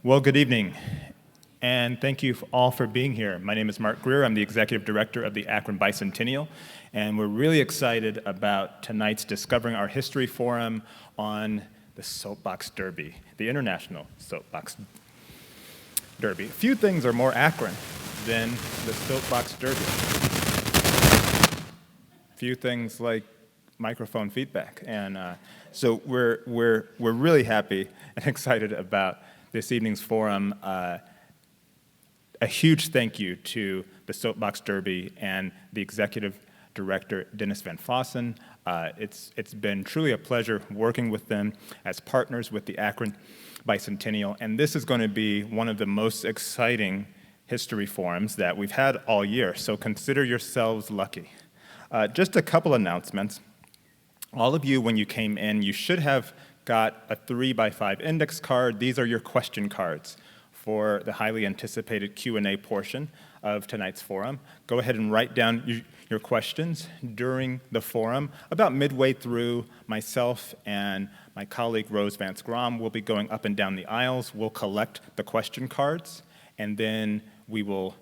Well, good evening, and thank you all for being here. My name is Mark Greer. I'm the Executive Director of the Akron Bicentennial, and we're really excited about tonight's Discovering Our History Forum on the Soapbox Derby, the International Soapbox Derby. Few things are more Akron than the Soapbox Derby. Few things like microphone feedback, and so we're really happy and excited about this evening's forum. A huge thank you to the Soapbox Derby and the Executive Director, Dennis Van Fossen. It's been truly a pleasure working with them as partners with the Akron Bicentennial, and this is going to be one of the most exciting history forums that we've had all year, so consider yourselves lucky. Just a couple announcements. All of you, when you came in, you should have got a 3x5 index card. These are your question cards for the highly anticipated Q&A portion of tonight's forum. Go ahead and write down your questions during the forum. About midway through, myself and my colleague Rose Vance Grom will be going up and down the aisles. We'll collect the question cards, and then we will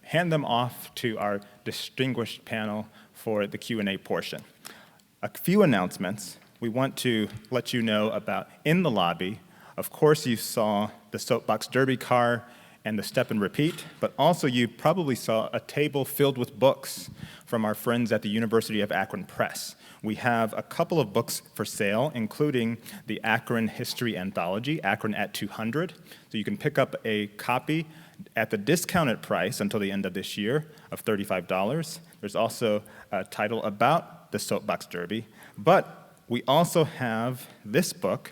hand them off to our distinguished panel for the Q&A portion. A few announcements. We want to let you know about in the lobby. Of course, you saw the Soapbox Derby car and the Step and Repeat, but also you probably saw a table filled with books from our friends at the University of Akron Press. We have a couple of books for sale, including the Akron History Anthology, Akron at 200. So you can pick up a copy at the discounted price until the end of this year of $35. There's also a title about the Soapbox Derby, but we also have this book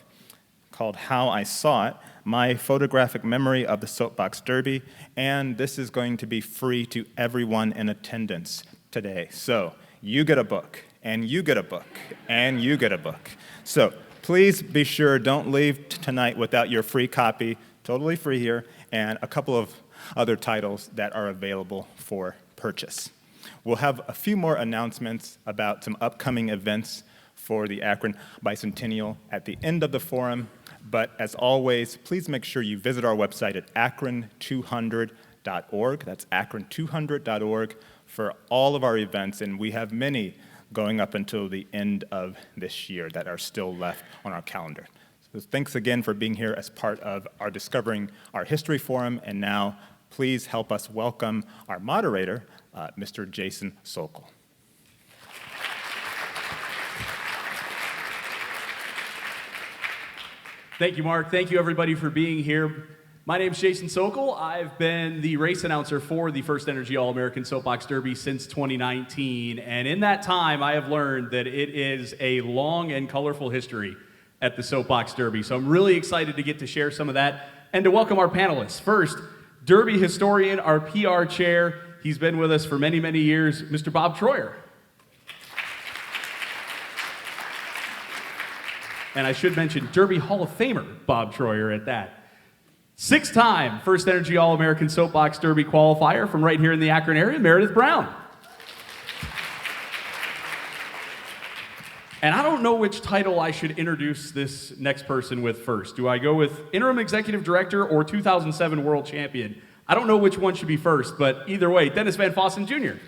called How I Saw It, My Photographic Memory of the Soapbox Derby, and this is going to be free to everyone in attendance today. So you get a book, and you get a book, and you get a book. So please be sure, don't leave tonight without your free copy, totally free here, and a couple of other titles that are available for purchase. We'll have a few more announcements about some upcoming events for the Akron Bicentennial at the end of the forum, but as always, please make sure you visit our website at Akron200.org. That's Akron200.org for all of our events, and we have many going up until the end of this year that are still left on our calendar. So thanks again for being here as part of our Discovering Our History Forum, and now please help us welcome our moderator, Mr. Jason Sokol. Thank you, Mark. Thank you, everybody, for being here. My name is Jason Sokol. I've been the race announcer for the First Energy All-American Soapbox Derby since 2019, and in that time, I have learned that it is a long and colorful history at the Soapbox Derby, so I'm really excited to get to share some of that and to welcome our panelists. First, Derby historian, our PR chair. He's been with us for many, many years, Mr. Bob Troyer. And I should mention Derby Hall of Famer Bob Troyer at that. Six-time First Energy All-American Soapbox Derby qualifier from right here in the Akron area, Meredith Brown. And I don't know which title I should introduce this next person with first. Do I go with Interim Executive Director or 2007 World Champion? I don't know which one should be first, but either way, Dennis Van Fossen Jr.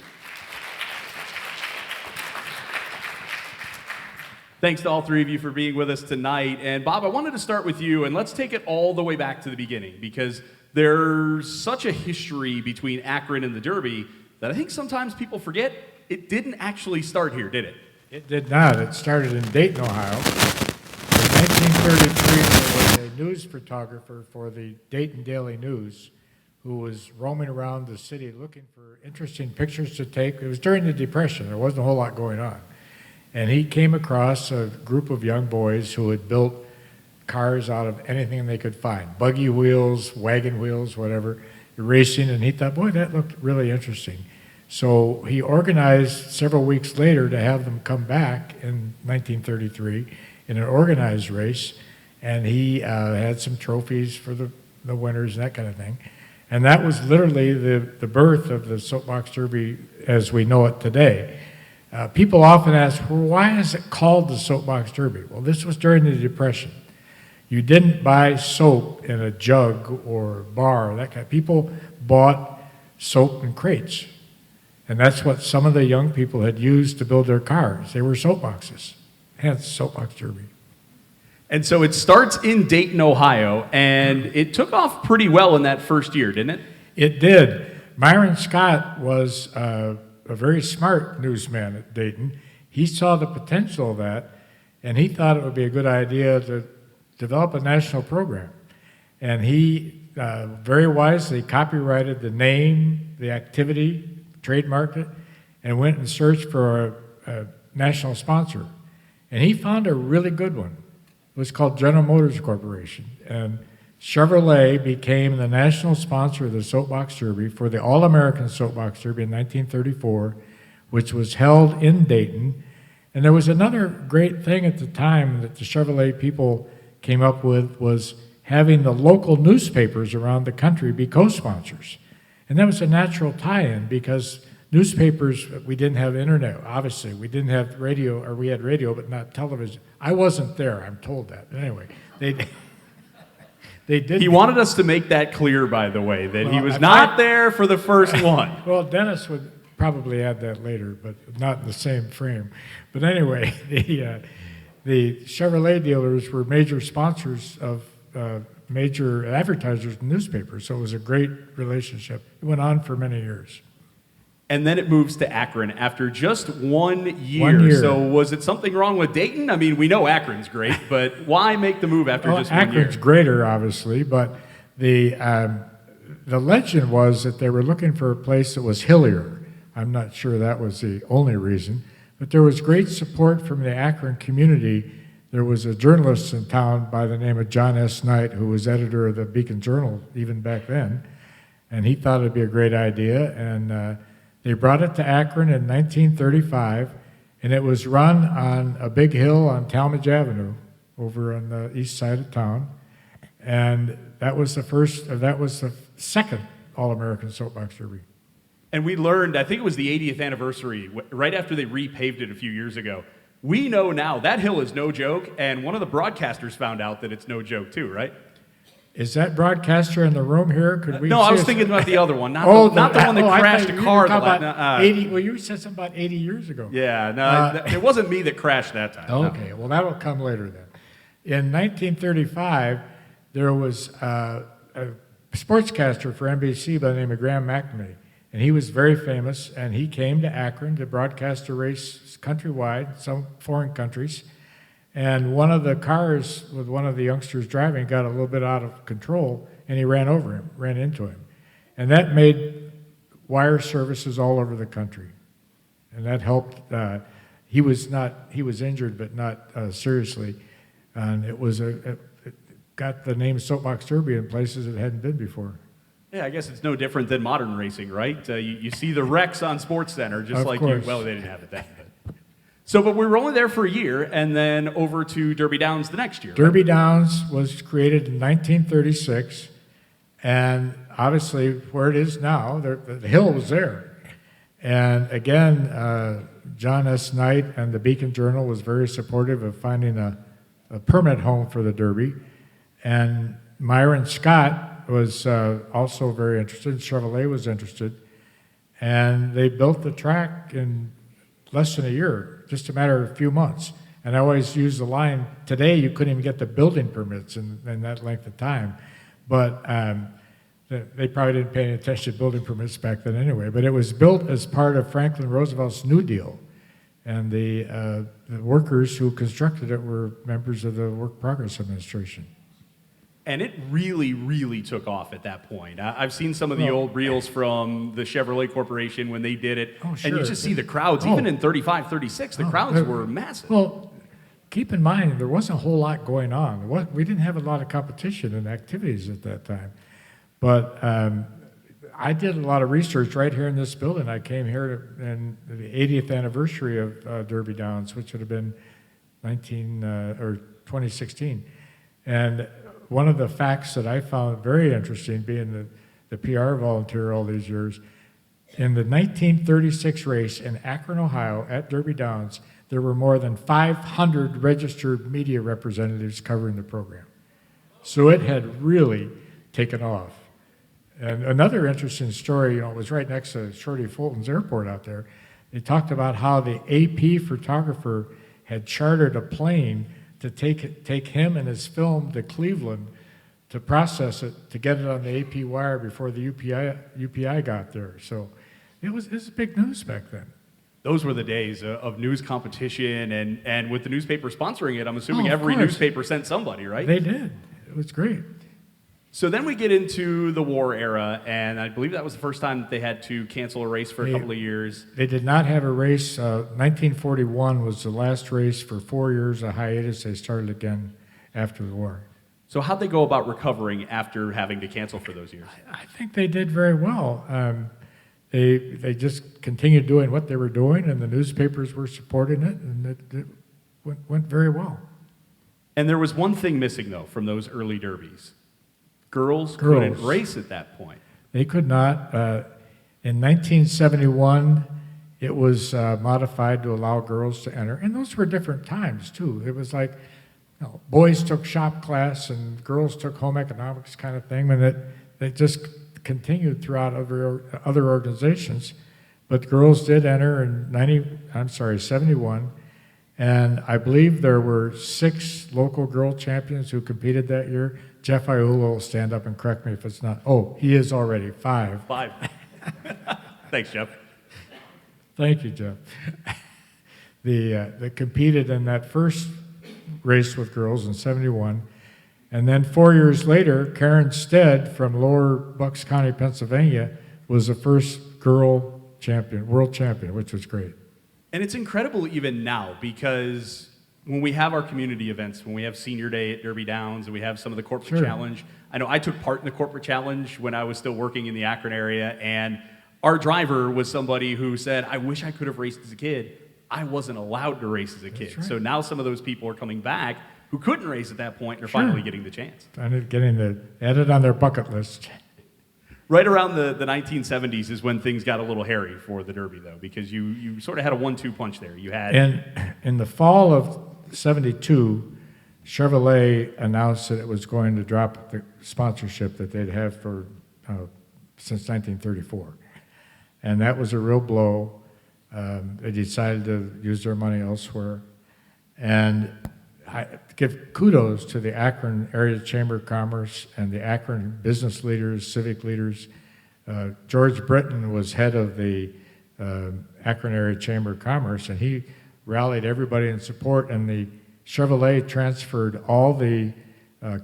Thanks to all three of you for being with us tonight. And Bob, I wanted to start with you, and let's take it all the way back to the beginning, because there's such a history between Akron and the Derby that I think sometimes people forget it didn't actually start here, did it? It did not. It started in Dayton, Ohio. In 1933, there was a news photographer for the Dayton Daily News who was roaming around the city looking for interesting pictures to take. It was during the Depression. There wasn't a whole lot going on. And he came across a group of young boys who had built cars out of anything they could find, buggy wheels, wagon wheels, whatever, racing, and he thought, boy, that looked really interesting. So he organized several weeks later to have them come back in 1933 in an organized race, and he had some trophies for the winners and that kind of thing. And that was literally the birth of the Soapbox Derby as we know it today. People often ask, well, why is it called the Soapbox Derby? Well, this was during the Depression. You didn't buy soap in a jug or bar. People bought soap in crates. And that's what some of the young people had used to build their cars. They were soap boxes, hence Soapbox Derby. And so it starts in Dayton, Ohio, and it took off pretty well in that first year, didn't it? It did. Myron Scott was a very smart newsman at Dayton. He saw the potential of that, and he thought it would be a good idea to develop a national program. And he very wisely copyrighted the name, the activity, trademarked it, and went and searched for a national sponsor. And he found a really good one. It was called General Motors Corporation. And Chevrolet became the national sponsor of the Soapbox Derby for the All-American Soapbox Derby in 1934, which was held in Dayton. And there was another great thing at the time that the Chevrolet people came up with was having the local newspapers around the country be co-sponsors. And that was a natural tie-in because newspapers, we didn't have internet, obviously. We didn't have radio, or we had radio, but not television. I wasn't there, I'm told that. Anyway, they did. He wanted us to make that clear, by the way, that he was not there for the first one. Well, Dennis would probably add that later, but not in the same frame. But anyway, the Chevrolet dealers were major sponsors of major advertisers in newspapers, so it was a great relationship. It went on for many years. And then it moves to Akron after just 1 year. 1 year. So was it something wrong with Dayton? I mean, we know Akron's great, but why make the move after just 1 year? Akron's greater, obviously, but the legend was that they were looking for a place that was hillier. I'm not sure that was the only reason, but there was great support from the Akron community. There was a journalist in town by the name of John S. Knight, who was editor of the Beacon Journal even back then, and he thought it'd be a great idea, and they brought it to Akron in 1935, and it was run on a big hill on Talmadge Avenue over on the east side of town, and that was the second All-American Soapbox Derby. And we learned, I think it was the 80th anniversary, right after they repaved it a few years ago. We know now that hill is no joke, and one of the broadcasters found out that it's no joke too, right? Is that broadcaster in the room here? Could we? No, I was thinking about the other one, not the one that crashed a car. Well, you said something about 80 years ago. Yeah, no, it wasn't me that crashed that time. Okay, no. well, that'll come later then. In 1935, there was a sportscaster for NBC by the name of Graham McNamee, and he was very famous, and he came to Akron to broadcast a race countrywide, some foreign countries. And one of the cars with one of the youngsters driving got a little bit out of control, and he ran into him. And that made wire services all over the country. And that helped. He was injured, but not seriously. And it got the name Soapbox Derby in places it hadn't been before. Yeah, I guess it's no different than modern racing, right? You see the wrecks on SportsCenter, just like course. well, they didn't have it then. So, but we were only there for a year, and then over to Derby Downs the next year. Derby Downs was created in 1936, and obviously where it is now, the hill was there. And again, John S. Knight and the Beacon Journal was very supportive of finding a permanent home for the Derby. And Myron Scott was also very interested. Chevrolet was interested. And they built the track in less than a year, just a matter of a few months. And I always use the line, today you couldn't even get the building permits in that length of time. But they probably didn't pay any attention to building permits back then anyway. But it was built as part of Franklin Roosevelt's New Deal. And the workers who constructed it were members of the Work Progress Administration. And it really, really took off at that point. I've seen some of the old reels from the Chevrolet Corporation when they did it. Oh, sure. And you just see the crowds, even in 35, 36, the crowds were massive. Well, keep in mind, there wasn't a whole lot going on. We didn't have a lot of competition and activities at that time. But I did a lot of research right here in this building. I came here in the 80th anniversary of Derby Downs, which would have been 2016. And one of the facts that I found very interesting, being the PR volunteer all these years, in the 1936 race in Akron, Ohio, at Derby Downs, there were more than 500 registered media representatives covering the program. So it had really taken off. And another interesting story, it was right next to Shorty Fulton's airport out there. They talked about how the AP photographer had chartered a plane to take him and his film to Cleveland to process it, to get it on the AP wire before the UPI got there. So it was big news back then. Those were the days of news competition, and with the newspaper sponsoring it, I'm assuming Of every course. newspaper sent somebody, right? They did. It was great. So then we get into the war era, and I believe that was the first time that they had to cancel a race for a couple of years. They did not have a race. 1941 was the last race for 4 years, a hiatus. They started again after the war. So how'd they go about recovering after having to cancel for those years? I think they did very well. They just continued doing what they were doing, and the newspapers were supporting it, and it went very well. And there was one thing missing, though, from those early derbies. Girls couldn't race at that point. They could not. In 1971, it was modified to allow girls to enter, and those were different times, too. It was like, boys took shop class and girls took home economics kind of thing, and it just continued throughout other organizations. But girls did enter in 71, and I believe there were 6 local girl champions who competed that year. Jeff Iula will stand up and correct me if it's not. Oh, he is already 5. 5. Thanks, Jeff. Thank you, Jeff. They competed in that first race with girls in 71. And then 4 years later, Karen Stead from Lower Bucks County, Pennsylvania, was the first girl champion, world champion, which was great. And it's incredible even now, because when we have our community events, when we have Senior Day at Derby Downs, and we have some of the corporate Sure. challenge. I know I took part in the corporate challenge when I was still working in the Akron area, and our driver was somebody who said, I wish I could have raced as a kid. I wasn't allowed to race as a kid. right. So now some of those people are coming back who couldn't race at that point and are Sure. finally getting the chance. And getting added on their bucket list. Right around the 1970s is when things got a little hairy for the Derby, though, because you sort of had a 1-2 punch there. You had And in the fall of 72, Chevrolet announced that it was going to drop the sponsorship that they'd had for since 1934. And that was a real blow. They decided to use their money elsewhere. And I give kudos to the Akron Area Chamber of Commerce and the Akron business leaders, civic leaders. George Britton was head of the Akron Area Chamber of Commerce, and he rallied everybody in support, and the Chevrolet transferred all the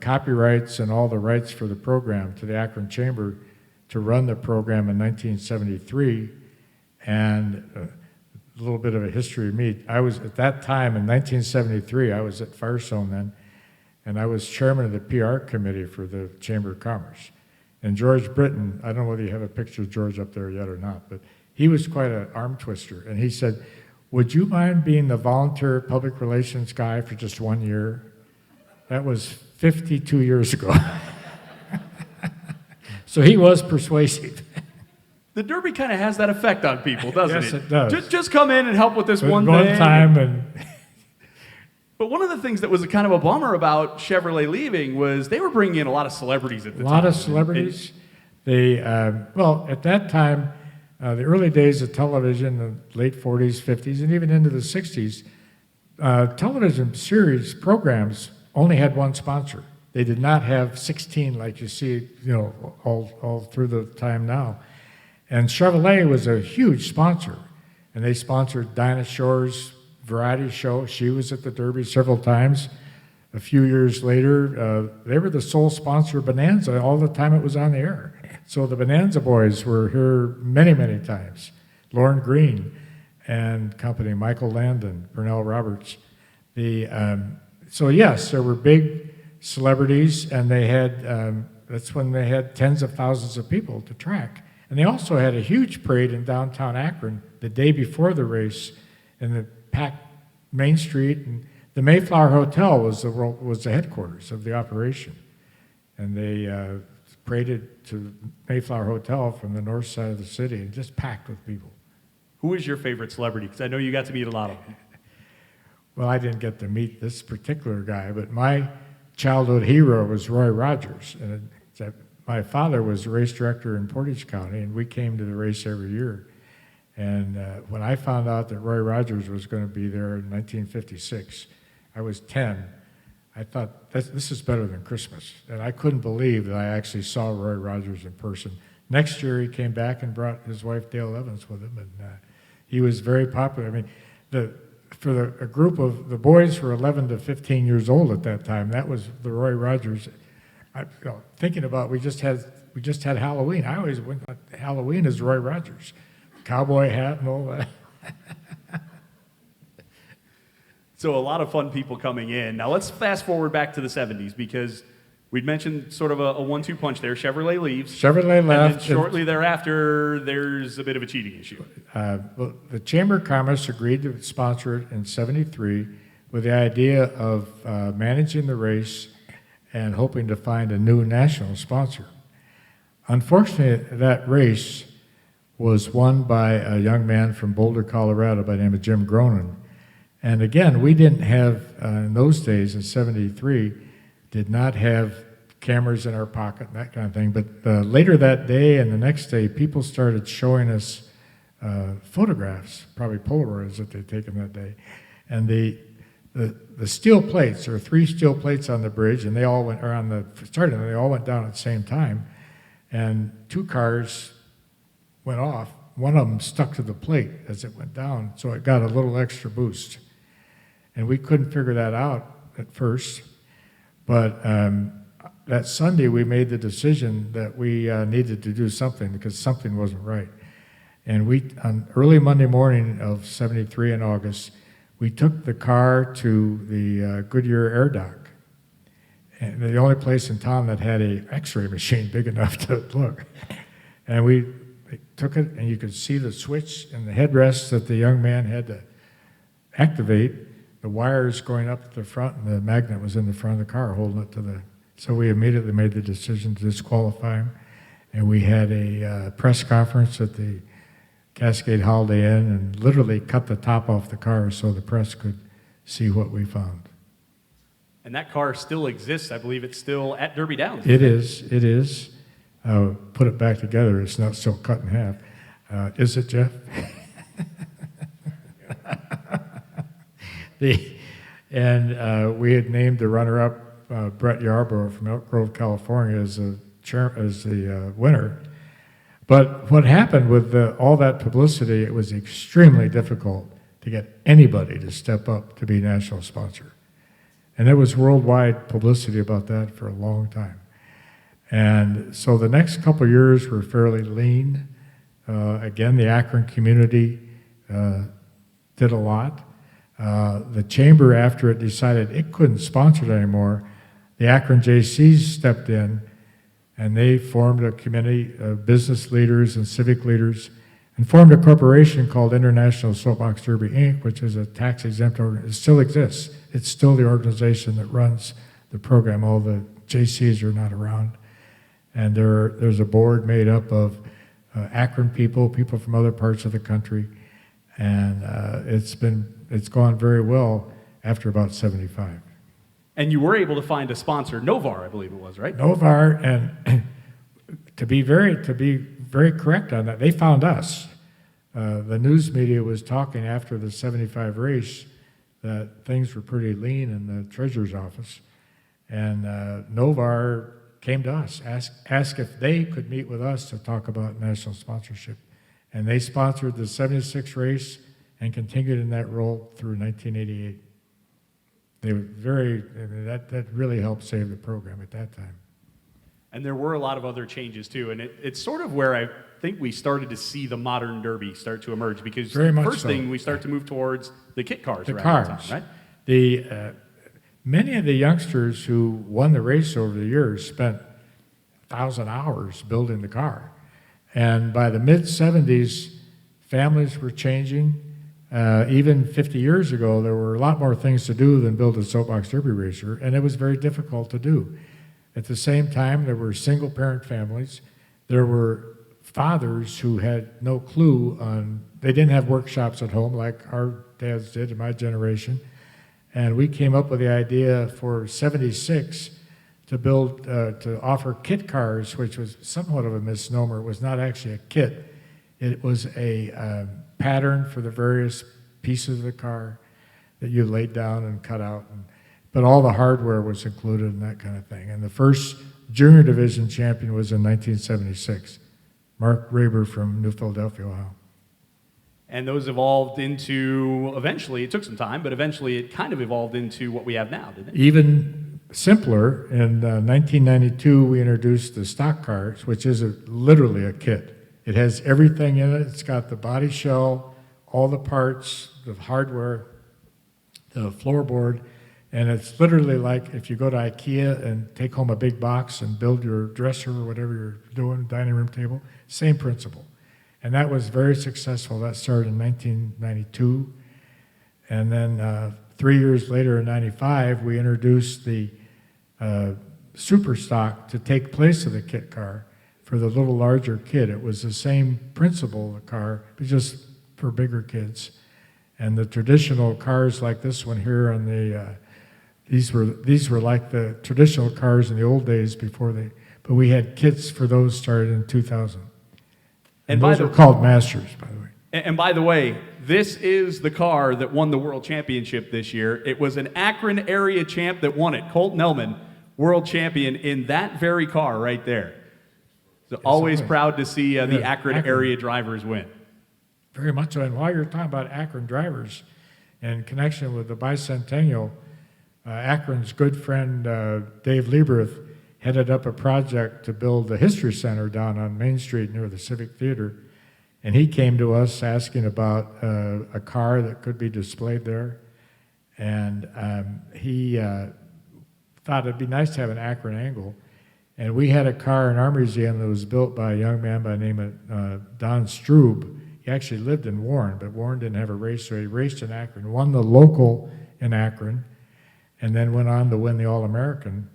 copyrights and all the rights for the program to the Akron Chamber to run the program in 1973. And a little bit of a history of me. I was, at that time, in 1973, I was at Firestone then, and I was chairman of the PR committee for the Chamber of Commerce. And George Britton, I don't know whether you have a picture of George up there yet or not, but he was quite an arm twister. And he said, would you mind being the volunteer public relations guy for just 1 year? That was 52 years ago. So he was persuasive. the Derby kind of has that effect on people, doesn't Yes, it? it does. Just come in and help with this But one one thing. time, and But one of the things that was kind of a bummer about Chevrolet leaving was they were bringing in a lot of celebrities at the a time. lot of celebrities. They, well, at that time, the early days of television, the late 40s, 50s, and even into the 60s, television series programs only had one sponsor. They did not have 16 like you see, all through the time now. And Chevrolet was a huge sponsor, and they sponsored Dinah Shore's variety show. She was at the Derby several times. A few years later, they were the sole sponsor of Bonanza all the time it was on the air. So the Bonanza boys were here many, many times. Lauren Green and company, Michael Landon, Pernell Roberts. So yes, there were big celebrities, and they had, that's when they had tens of thousands of people to track. And they also had a huge parade in downtown Akron the day before the race in the packed Main Street, and the Mayflower Hotel was the headquarters of the operation. And they paraded to Mayflower Hotel from the north side of the city, and just packed with people. Who is your favorite celebrity? Because I know you got to meet a lot of them. Well, I didn't get to meet this particular guy, but my childhood hero was Roy Rogers. And my father was the race director in Portage County, and we came to the race every year. And when I found out that Roy Rogers was going to be there in 1956, I was 10. I thought, this is better than Christmas. And I couldn't believe that I actually saw Roy Rogers in person. Next year, he came back and brought his wife, Dale Evans, with him. And he was very popular. I mean, a group of the boys were 11 to 15 years old at that time. That was the Roy Rogers. Thinking about, we just had Halloween. I always went Halloween as Roy Rogers, cowboy hat and all that. So a lot of fun people coming in. Now let's fast forward back to the 70s, because we'd mentioned sort of a 1-2 punch there. Chevrolet leaves. Chevrolet left. And then shortly thereafter, there's a bit of a cheating issue. Well, the Chamber of Commerce agreed to sponsor it in '73 with the idea of managing the race and hoping to find a new national sponsor. Unfortunately, that race was won by a young man from Boulder, Colorado by the name of Jim Gronin. And again, we didn't have, in those days, in '73, did not have cameras in our pocket and that kind of thing. But later that day and the next day, people started showing us photographs, probably Polaroids that they'd taken that day. And the steel plates, there were 3 steel plates on the bridge, and they all went, or on the starting, they all went down at the same time. And 2 cars went off. One of them stuck to the plate as it went down, so it got a little extra boost. And we couldn't figure that out at first. But that Sunday, we made the decision that we needed to do something because something wasn't right. And on early Monday morning of '73 in August, we took the car to the Goodyear Air Dock. And the only place in town that had an x-ray machine big enough to look. And we took it, and you could see the switch and the headrest that the young man had to activate. The wires going up at the front, and the magnet was in the front of the car holding it to the... So we immediately made the decision to disqualify him, and we had a press conference at the Cascade Holiday Inn and literally cut the top off the car so the press could see what we found. And that car still exists. I believe it's still at Derby Downs. It is. Put it back together. It's not still cut in half. Is it, Jeff? We had named the runner-up Brett Yarborough from Elk Grove, California, as the winner. But what happened with all that publicity, it was extremely difficult to get anybody to step up to be national sponsor. And there was worldwide publicity about that for a long time. And so the next couple of years were fairly lean. Again, the Akron community did a lot. The chamber, after it decided it couldn't sponsor it anymore, the Akron JCs stepped in, and they formed a committee of business leaders and civic leaders and formed a corporation called International Soapbox Derby, Inc., which is a tax-exempt organization. It still exists. It's still the organization that runs the program. All the JCs are not around. And there's a board made up of Akron people from other parts of the country, and it's gone very well after about '75. And you were able to find a sponsor, Novar, I believe it was, right? Novar, and to be very correct on that, they found us. The news media was talking after the '75 race that things were pretty lean in the treasurer's office, and Novar came to us, asked if they could meet with us to talk about national sponsorship. And they sponsored the '76 race and continued in that role through 1988. They were that really helped save the program at that time. And there were a lot of other changes too, and it's sort of where I think we started to see the modern Derby start to emerge, because Very the much first so. thing we start to move towards the kit cars The around cars. that time, right? Many of the youngsters who won the race over the years spent 1,000 hours building the car. And by the mid-'70s, families were changing. Even 50 years ago, there were a lot more things to do than build a soapbox derby racer, and it was very difficult to do. At the same time, there were single-parent families. There were fathers who had no clue they didn't have workshops at home like our dads did in my generation. And we came up with the idea for 76 to build, to offer kit cars, which was somewhat of a misnomer. It was not actually a kit. It was a pattern for the various pieces of the car that you laid down and cut out. But all the hardware was included and that kind of thing. And the first junior division champion was in 1976, Mark Raber from New Philadelphia, Ohio. And those evolved into, eventually, it took some time, but eventually it kind of evolved into what we have now, didn't it? Even simpler, in 1992 we introduced the stock cars, which is literally a kit. It has everything in it. It's got the body shell, all the parts, the hardware, the floorboard, and it's literally like if you go to IKEA and take home a big box and build your dresser or whatever you're doing, dining room table, same principle. And that was very successful. That started in 1992. And then 3 years later in 95, we introduced the super stock to take place of the kit car for the little larger kid. It was the same principle of the car, but just for bigger kids. And the traditional cars like this one here on the, these were like the traditional cars in the old days before they, but we had kits for those started in 2000. And those are called Masters, by the way. And by the way, this is the car that won the world championship this year. It was an Akron area champ that won it, Colt Nelman, world champion in that very car right there. So always proud to see the Akron area drivers win. Very much so. And while you're talking about Akron drivers, in connection with the bicentennial, Akron's good friend Dave Lieberth headed up a project to build the History Center down on Main Street near the Civic Theater. And he came to us asking about a car that could be displayed there. And he thought it'd be nice to have an Akron angle. And we had a car in our museum that was built by a young man by the name of Don Strube. He actually lived in Warren, but Warren didn't have a race, so he raced in Akron, won the local in Akron, and then went on to win the All-American.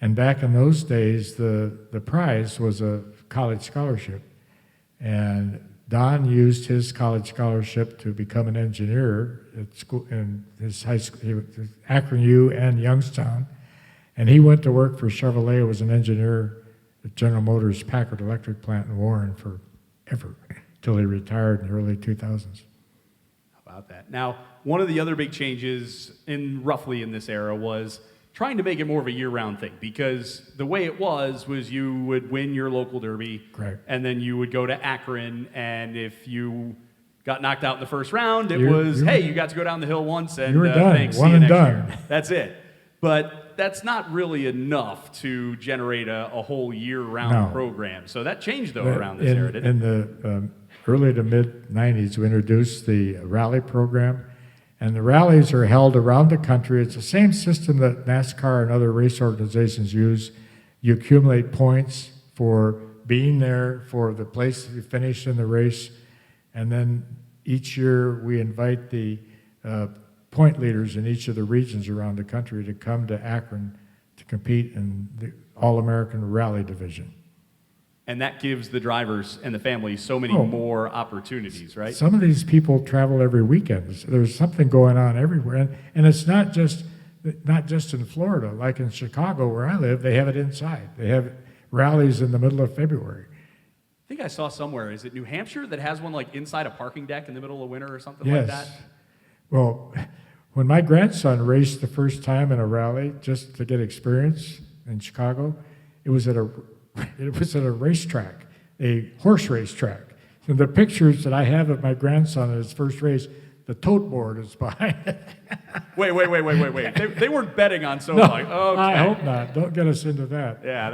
And back in those days, the prize was a college scholarship. And Don used his college scholarship to become an engineer at school in his high school, Akron U and Youngstown. And he went to work for Chevrolet, was an engineer at General Motors Packard Electric plant in Warren forever, until he retired in the early 2000s. How about that? Now, one of the other big changes roughly in this era was trying to make it more of a year-round thing, because the way it was you would win your local derby, correct, and then you would go to Akron, and if you got knocked out in the first round, hey, you got to go down the hill once, and thanks, see you next year. That's it. But that's not really enough to generate a whole year-round program. So that changed, though, around this era, didn't it? In the early to mid-'90s, we introduced the rally program. And the rallies are held around the country. It's the same system that NASCAR and other race organizations use. You accumulate points for being there, for the place that you finish in the race, and then each year we invite the point leaders in each of the regions around the country to come to Akron to compete in the All-American Rally Division. And that gives the drivers and the families so many more opportunities, right? Some of these people travel every weekend. There's something going on everywhere. And it's not just in Florida. Like in Chicago, where I live, they have it inside. They have rallies in the middle of February. I think I saw somewhere, is it New Hampshire that has one like inside a parking deck in the middle of winter or something like that? Well, when my grandson raced the first time in a rally, just to get experience in Chicago, it was at a racetrack, a horse racetrack. And the pictures that I have of my grandson at his first race, the tote board is behind it. Wait. They weren't betting on so long. Okay. I hope not. Don't get us into that. Yeah,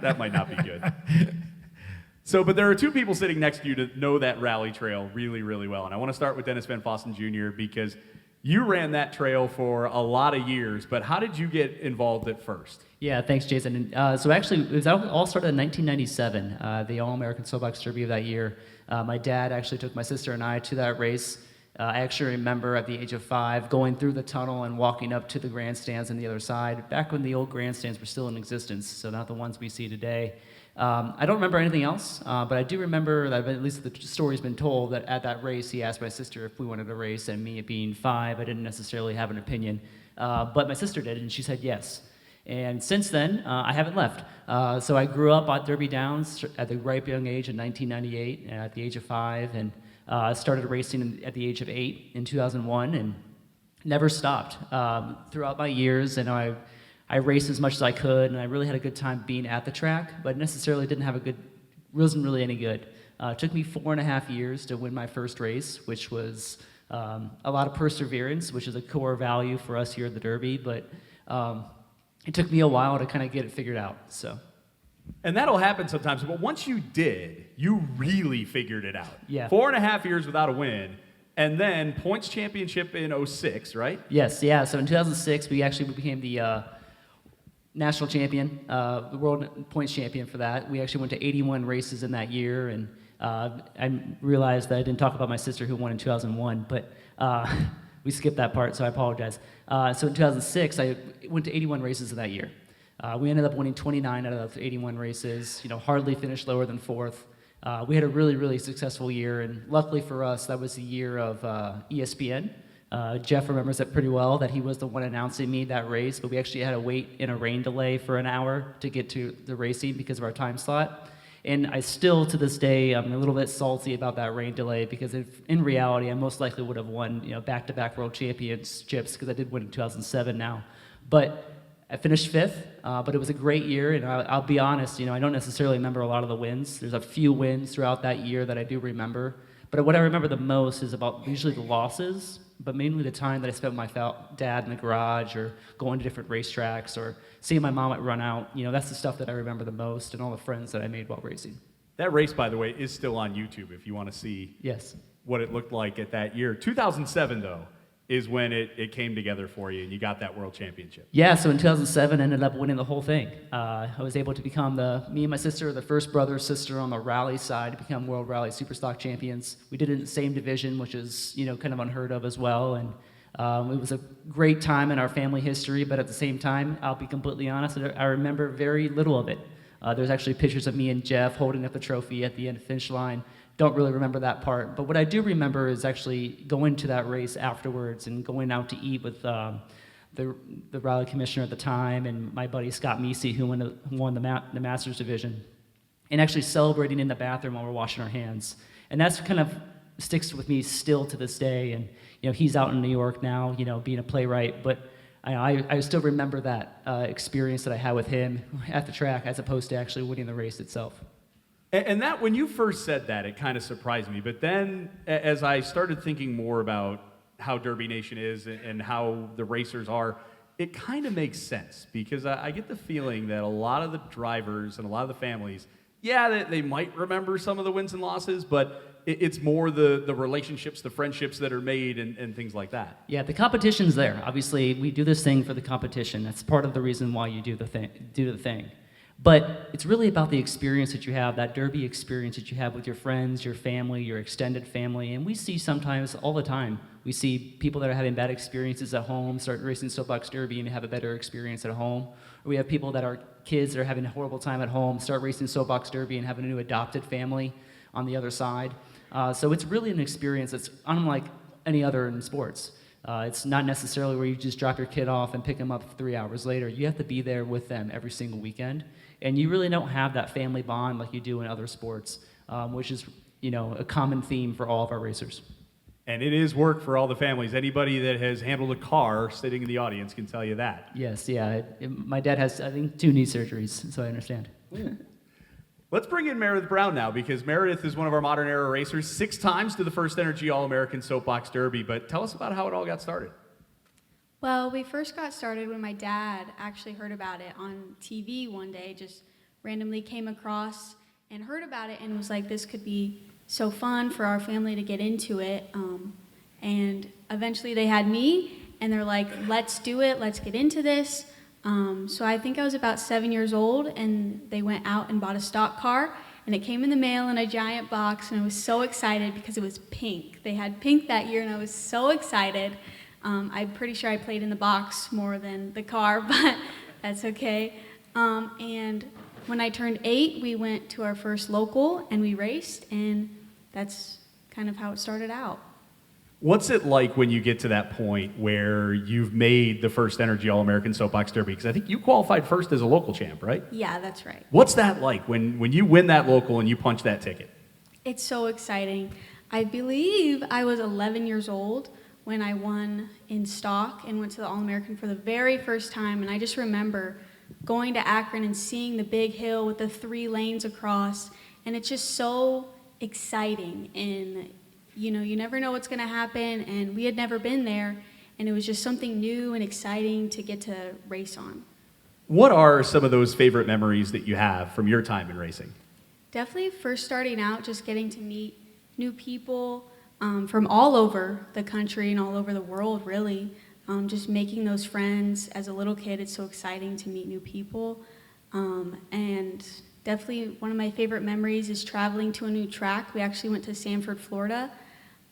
that might not be good. So, but there are two people sitting next to you to know that rally trail really, really well. And I want to start with Dennis Van Fossen Jr. because you ran that trail for a lot of years, but how did you get involved at first? Yeah, thanks, Jason. So actually, it all started in 1997, the All-American Soapbox Derby of that year. My dad actually took my sister and I to that race. I actually remember at the age of 5 going through the tunnel and walking up to the grandstands on the other side, back when the old grandstands were still in existence, so not the ones we see today. I don't remember anything else, but I do remember that at least the story's been told that at that race he asked my sister if we wanted to race, and me being 5, I didn't necessarily have an opinion, but my sister did, and she said yes. And since then, I haven't left. So I grew up at Derby Downs at the ripe young age of 1998, at the age of 5, and started racing at the age of 8 in 2001, and never stopped throughout my years. And I raced as much as I could, and I really had a good time being at the track, but necessarily wasn't really any good. It took me 4.5 years to win my first race, which was a lot of perseverance, which is a core value for us here at the Derby, but it took me a while to kind of get it figured out. So. And that'll happen sometimes, but once you did, you really figured it out. Yeah. 4.5 years without a win, and then points championship in 06, right? Yes, yeah. So in 2006, we became the national champion, the world points champion for that. We actually went to 81 races in that year, and I realized that I didn't talk about my sister who won in 2001, but we skipped that part, so I apologize. So in 2006, I went to 81 races in that year. We ended up winning 29 out of those 81 races, hardly finished lower than 4th. We had a really, really successful year, and luckily for us, that was the year of ESPN. Jeff remembers it pretty well, that he was the one announcing me that race, but we actually had to wait in a rain delay for an hour to get to the racing because of our time slot. And I still, to this day, I'm a little bit salty about that rain delay, because in reality, I most likely would have won, back-to-back world championships, because I did win in 2007 now. But I finished 5th, but it was a great year, and I'll be honest, I don't necessarily remember a lot of the wins. There's a few wins throughout that year that I do remember, but what I remember the most is about usually the losses, but mainly the time that I spent with my dad in the garage, or going to different racetracks, or seeing my mom at run out. That's the stuff that I remember the most, and all the friends that I made while racing. That race, by the way, is still on YouTube if you want to see Yes. what it looked like at that year. 2007, though, is when it came together for you and you got that world championship. Yeah, so in 2007, I ended up winning the whole thing. I was able to become me and my sister, the first brother-sister on the rally side to become World Rally Superstock champions. We did it in the same division, which is, kind of unheard of as well. And it was a great time in our family history, but at the same time, I'll be completely honest, I remember very little of it. There's actually pictures of me and Jeff holding up the trophy at the end of the finish line. Don't really remember that part, but what I do remember is actually going to that race afterwards and going out to eat with the rally commissioner at the time and my buddy Scott Meesey, who won the Masters division, and actually celebrating in the bathroom while we're washing our hands. And that's kind of sticks with me still to this day. And he's out in New York now, being a playwright, but I still remember that experience that I had with him at the track, as opposed to actually winning the race itself. And that, when you first said that, it kind of surprised me. But then, as I started thinking more about how Derby Nation is and how the racers are, it kind of makes sense, because I get the feeling that a lot of the drivers and a lot of the families, they might remember some of the wins and losses, but it's more the relationships, the friendships that are made, and things like that. Yeah, the competition's there. Obviously, we do this thing for the competition. That's part of the reason why you do the thing. But it's really about the experience that you have, that Derby experience that you have with your friends, your family, your extended family. And we see sometimes, all the time, we see people that are having bad experiences at home start racing Soapbox Derby and have a better experience at home. Or we have people that are kids that are having a horrible time at home, start racing Soapbox Derby and have a new adopted family on the other side. So it's really an experience that's unlike any other in sports. It's not necessarily where you just drop your kid off and pick them up 3 hours later. You have to be there with them every single weekend. And you really don't have that family bond like you do in other sports, which is, a common theme for all of our racers. And it is work for all the families. Anybody that has handled a car sitting in the audience can tell you that. Yes, yeah. My dad has, I think, 2 knee surgeries, so I understand. Let's bring in Meredith Brown now, because Meredith is one of our modern era racers, 6 times to the First Energy All-American Soapbox Derby. But tell us about how it all got started. Well, we first got started when my dad actually heard about it on TV one day, just randomly came across and heard about it and was like, this could be so fun for our family to get into it. And eventually they had me, and they're like, let's do it, let's get into this. So I think I was about 7 years old, and they went out and bought a stock car, and it came in the mail in a giant box, and I was so excited because it was pink. They had pink that year, and I was so excited. I'm pretty sure I played in the box more than the car, but that's okay. And when I turned 8, we went to our first local and we raced, and that's kind of how it started out. What's it like when you get to that point where you've made the First Energy All-American Soapbox Derby? Because I think you qualified first as a local champ, right? Yeah, that's right. What's that like when you win that local and you punch that ticket? It's so exciting. I believe I was 11 years old when I won in stock and went to the All-American for the very first time, and I just remember going to Akron and seeing the big hill with the 3 lanes across, and it's just so exciting, and you know, you never know what's going to happen, and we had never been there, and it was just something new and exciting to get to race on. What are some of those favorite memories that you have from your time in racing? Definitely first starting out, just getting to meet new people from all over the country and all over the world, really. Just making those friends. As a little kid, it's so exciting to meet new people. And definitely one of my favorite memories is traveling to a new track. We actually went to Sanford, Florida.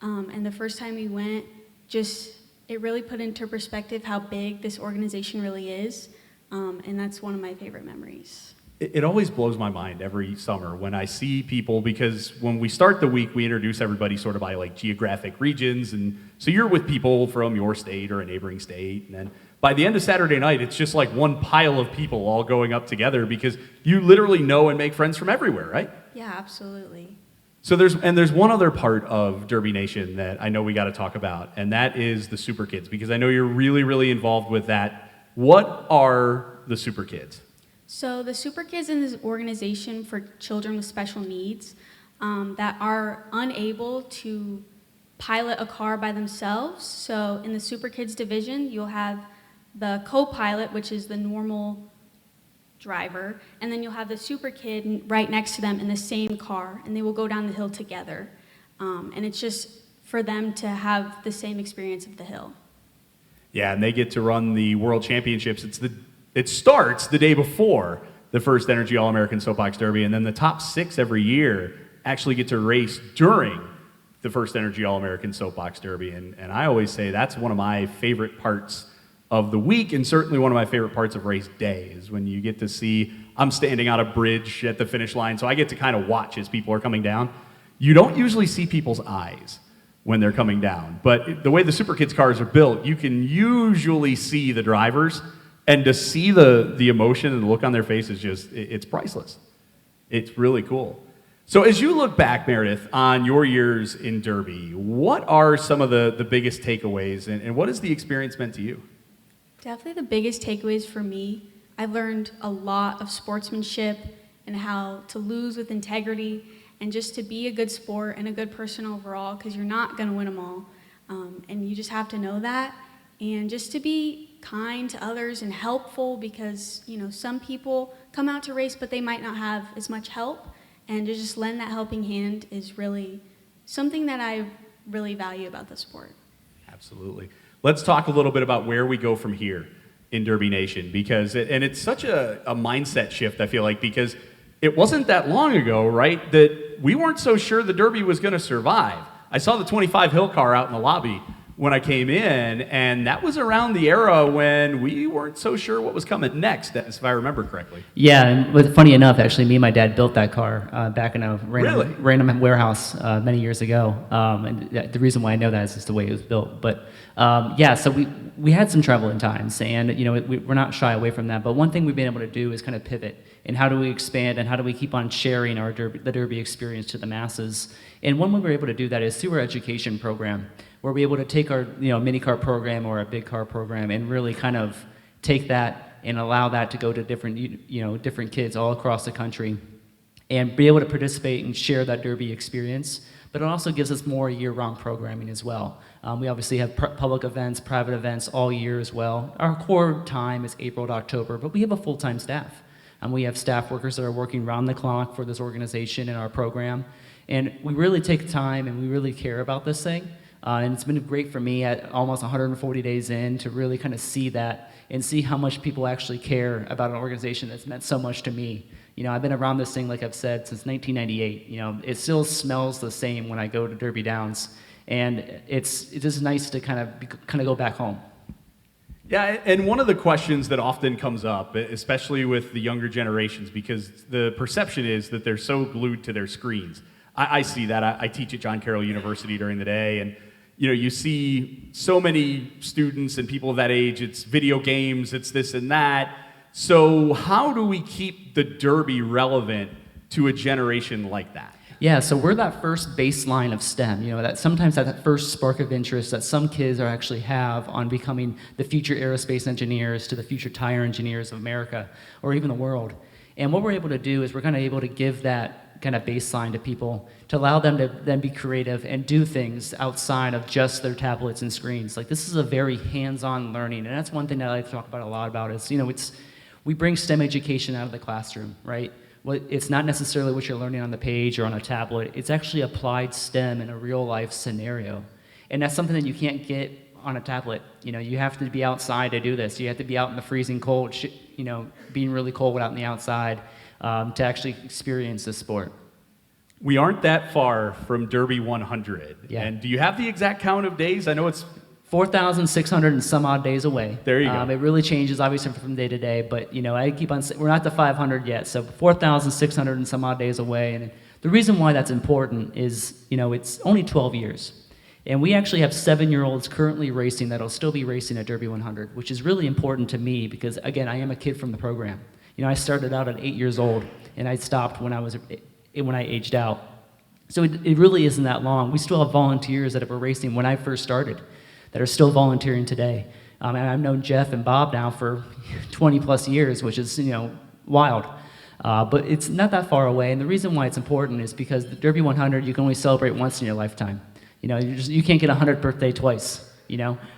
And the first time we went, it really put into perspective how big this organization really is. And that's one of my favorite memories. It always blows my mind every summer when I see people, because when we start the week, we introduce everybody sort of by like geographic regions. And so you're with people from your state or a neighboring state. And then by the end of Saturday night, it's just like one pile of people all going up together because you literally know and make friends from everywhere, right? Yeah, absolutely. So there's one other part of Derby Nation that I know we got to talk about, and that is the Super Kids, because I know you're really, really involved with that. What are the Super Kids? So the Super Kids is an organization for children with special needs that are unable to pilot a car by themselves. So in the Super Kids division, you'll have the co-pilot, which is the normal driver, and then you'll have the Super Kid right next to them in the same car, and they will go down the hill together. And it's just for them to have the same experience of the hill. Yeah, and they get to run the World Championships. It starts the day before the First Energy All-American Soapbox Derby, and then the top 6 every year actually get to race during the First Energy All-American Soapbox Derby. And I always say that's one of my favorite parts of the week, and certainly one of my favorite parts of race day is when you get to see, I'm standing on a bridge at the finish line, so I get to kind of watch as people are coming down. You don't usually see people's eyes when they're coming down, but the way the Super Kids cars are built, you can usually see the drivers. And to see the emotion and the look on their face is just, it's priceless. It's really cool. So as you look back, Meredith, on your years in Derby, what are some of the biggest takeaways, and what has the experience meant to you? Definitely the biggest takeaways for me, I've learned a lot of sportsmanship and how to lose with integrity and just to be a good sport and a good person overall, because you're not going to win them all. And you just have to know that. And just to be kind to others and helpful, because you know some people come out to race but they might not have as much help, and to just lend that helping hand is really something that I really value about the sport. Absolutely. Let's talk a little bit about where we go from here in Derby Nation, because it's such a mindset shift, I feel like, because it wasn't that long ago, right, that we weren't so sure the Derby was going to survive. I saw the 25 Hill car out in the lobby when I came in, and that was around the era when we weren't so sure what was coming next, if I remember correctly. Yeah, and funny enough, actually, me and my dad built that car back in a random warehouse many years ago. And the reason why I know that is just the way it was built. But yeah, so we had some troubling times, and you know we're not shy away from that. But one thing we've been able to do is kind of pivot, and how do we expand, and how do we keep on sharing the Derby experience to the masses? And one way we're able to do that is through our education program, where we're able to take our mini car program or a big car program and really kind of take that and allow that to go to different kids all across the country and be able to participate and share that Derby experience. But it also gives us more year-round programming as well. We obviously have public events, private events all year as well. Our core time is April to October, but we have a full-time staff. We have staff workers that are working round the clock for this organization and our program. And we really take time and we really care about this thing. And it's been great for me at almost 140 days in to really kind of see that and see how much people actually care about an organization that's meant so much to me. You know, I've been around this thing, like I've said, since 1998. You know, it still smells the same when I go to Derby Downs, and it's just nice to kind of go back home. Yeah, and one of the questions that often comes up, especially with the younger generations, because the perception is that they're so glued to their screens. I see that. I teach at John Carroll University during the day, and you see so many students and people of that age. It's video games, it's this and that. So how do we keep the Derby relevant to a generation like that? Yeah, so we're that first baseline of STEM, that sometimes that first spark of interest that some kids are actually have on becoming the future aerospace engineers to the future tire engineers of America or even the world. And what we're able to do is we're kind of able to give that kind of baseline to people to allow them to then be creative and do things outside of just their tablets and screens. Like, this is a very hands-on learning, and that's one thing that I like to talk about a lot about is, we bring STEM education out of the classroom, right? Well, it's not necessarily what you're learning on the page or on a tablet. It's actually applied STEM in a real-life scenario. And that's something that you can't get on a tablet. You have to be outside to do this. You have to be out in the freezing cold, being really cold out in the outside to actually experience this sport. We aren't that far from Derby 100. Yeah. And do you have the exact count of days? I know it's 4,600 and some odd days away. There you go. It really changes, obviously, from day to day, but I keep on saying we're not to 500 yet, so 4,600 and some odd days away. And the reason why that's important is, it's only 12 years. And we actually have 7-year-olds currently racing that'll still be racing at Derby 100, which is really important to me because, again, I am a kid from the program. I started out at 8 years old, and I stopped when I aged out. So it really isn't that long. We still have volunteers that were racing when I first started that are still volunteering today. And I've known Jeff and Bob now for 20 plus years, which is, wild. But it's not that far away, and the reason why it's important is because the Derby 100, you can only celebrate once in your lifetime. You can't get a 100th birthday twice.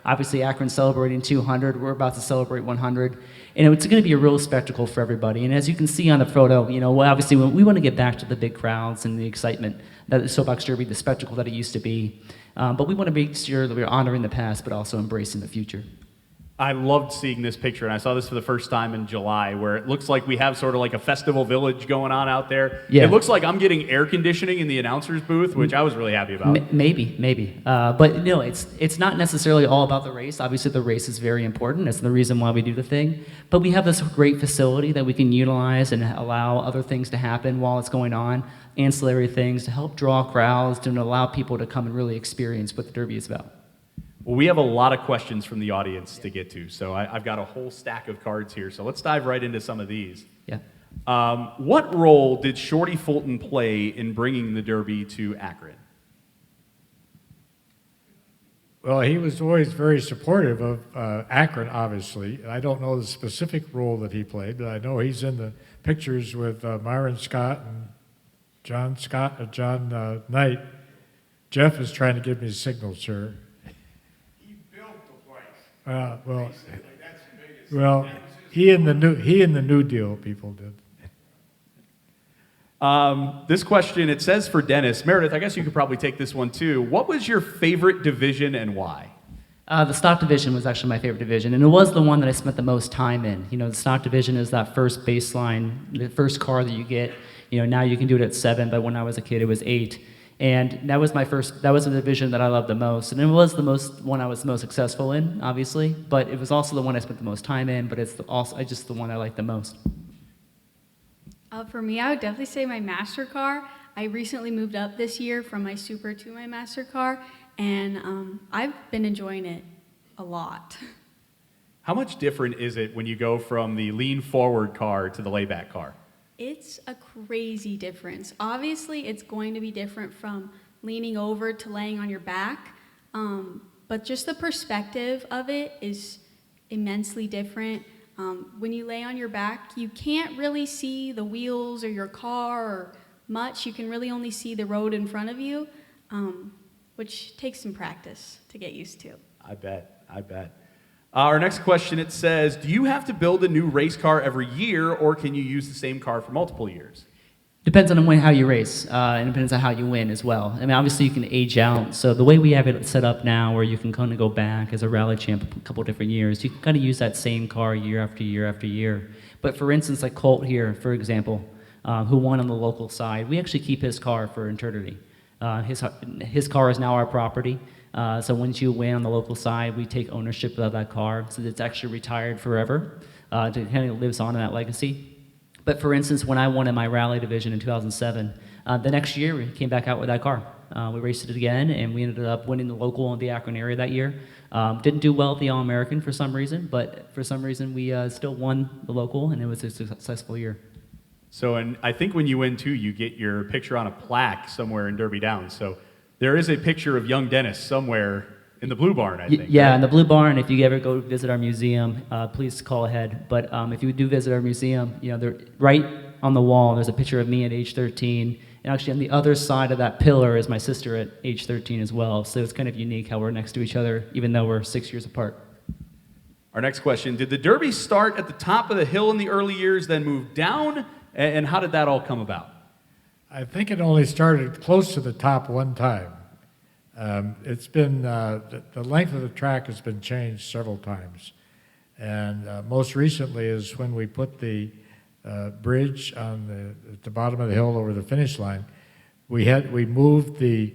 Obviously Akron's celebrating 200, we're about to celebrate 100, and it's gonna be a real spectacle for everybody. And as you can see on the photo, obviously we wanna get back to the big crowds and the excitement that the Soapbox Derby, the spectacle that it used to be. But we want to make sure that we're honoring the past, but also embracing the future. I loved seeing this picture, and I saw this for the first time in July, where it looks like we have sort of like a festival village going on out there. Yeah. It looks like I'm getting air conditioning in the announcer's booth, which I was really happy about. Maybe. But it's not necessarily all about the race. Obviously, the race is very important. That's the reason why we do the thing. But we have this great facility that we can utilize and allow other things to happen while it's going on, ancillary things to help draw crowds, to allow people to come and really experience what the Derby is about. Well, we have a lot of questions from the audience to get to, so I've got a whole stack of cards here. So let's dive right into some of these. Yeah. What role did Shorty Fulton play in bringing the Derby to Akron? Well, he was always very supportive of Akron, obviously. I don't know the specific role that he played, but I know he's in the pictures with Myron Scott and John Knight. Jeff is trying to give me a signal, sir. He built the place. Well, Basically, that's the biggest. well, he and the New Deal people did. This question, it says for Dennis. Meredith, I guess you could probably take this one too. What was your favorite division and why? The stock division was actually my favorite division, and it was the one that I spent the most time in. The stock division is that first baseline, the first car that you get. Now you can do it at 7, but when I was a kid, it was 8. And that was the division that I loved the most. And it was the one I was most successful in, obviously, but it was also the one I spent the most time in, but it's also just the one I liked the most. For me, I would definitely say my master car. I recently moved up this year from my Super to my master car, and I've been enjoying it a lot. How much different is it when you go from the lean forward car to the layback car? It's a crazy difference. Obviously, it's going to be different from leaning over to laying on your back, but just the perspective of it is immensely different. When you lay on your back, you can't really see the wheels or your car or much. You can really only see the road in front of you, which takes some practice to get used to. I bet. Our next question, it says, do you have to build a new race car every year, or can you use the same car for multiple years? Depends on how you race, and depends on how you win as well. I mean, obviously you can age out. So the way we have it set up now, where you can kind of go back as a rally champ a couple different years, you can kind of use that same car year after year after year. But for instance, like Colt here, for example, who won on the local side, we actually keep his car for eternity. His car is now our property. So once you win on the local side, we take ownership of that car, so it's actually retired forever. To kind of lives on in that legacy. But for instance, when I won in my rally division in 2007, the next year we came back out with that car. We raced it again, and we ended up winning the local in the Akron area that year. Didn't do well at the All-American for some reason, but for some reason we still won the local, and it was a successful year. So, and I think when you win too, you get your picture on a plaque somewhere in Derby Downs. So there is a picture of young Dennis somewhere in the Blue Barn, I think. Yeah, right? in the Blue Barn. If you ever go visit our museum, please call ahead. But if you do visit our museum, right on the wall, there's a picture of me at age 13. And actually on the other side of that pillar is my sister at age 13 as well. So it's kind of unique how we're next to each other, even though we're 6 years apart. Our next question, did the Derby start at the top of the hill in the early years, then move down? And how did that all come about? I think it only started close to the top one time. It's been, the length of the track has been changed several times. And most recently is when we put the bridge at the bottom of the hill over the finish line. We moved the